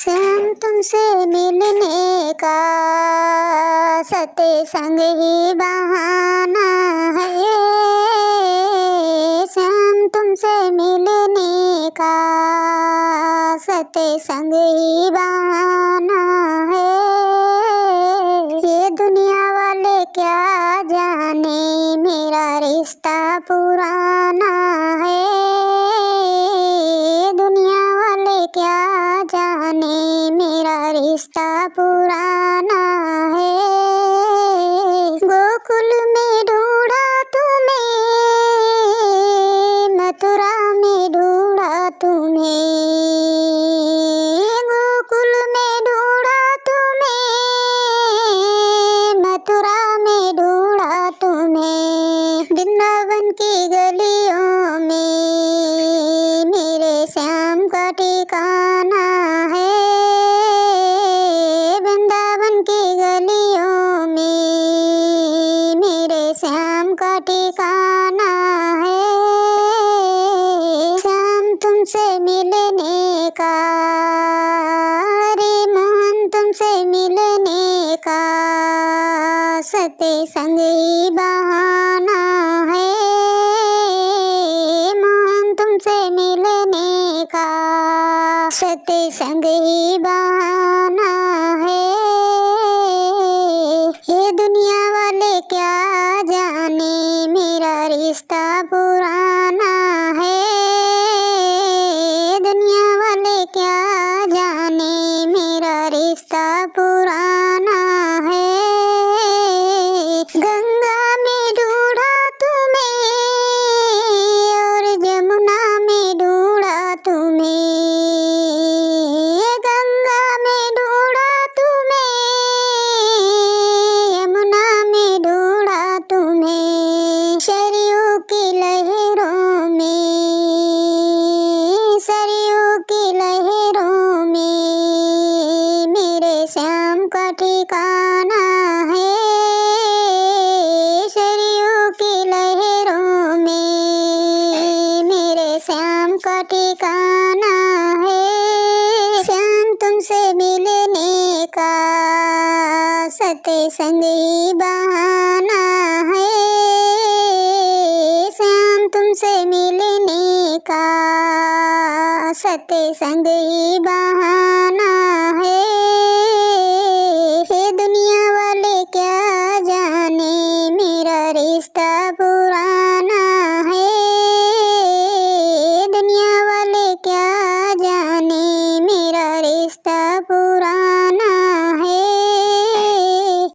श्याम तुमसे मिलने का सत्य संग ही बहाना है। श्याम तुमसे मिलने का सत्य संग ही बहाना है। ये दुनिया वाले क्या जाने मेरा रिश्ता पुराना है। दुनिया वाले क्या जाने मेरा रिश्ता पुराना है। गोकुल में ढूंढा तुम्हें, मथुरा में ढूंढा तुम्हें। गोकुल में ढूंढा तुम्हें, मथुरा में ढूंढा तुम्हें। वृंदावन की गलियों में मेरे श्याम का ठिकाना है। वृंदावन की गलियों में मेरे श्याम का ठिकाना है। श्याम तुमसे मिलने का, रे मोहन तुमसे मिलने का सत्य संग ही बहाना है। मोहन तुमसे मिलने का सत्य संग ही बहाना है। ये दुनिया वाले क्या जाने मेरा रिश्ता पुराना है। दुनिया वाले क्या जाने मेरा रिश्ता पुराना है। गंगा में ढूंढा तुम्हें और जमुना में ढूंढा तुम्हें। गंगा में ढूंढा तुम्हें, यमुना में ढूंढा तुम्हें। सरयू की लहरों में, सरयू की लहरों में मेरे श्याम का ठिकाना है। सरयू की लहरों में मेरे श्याम का ठिकाना है। श्याम तुमसे मिलने का सत्य संग ही बहाना है। श्याम तुमसे मिलने का सत्य संग ही बहाना है। ये दुनिया वाले क्या जाने मेरा रिश्ता पुराना है। दुनिया वाले क्या जाने मेरा रिश्ता पुराना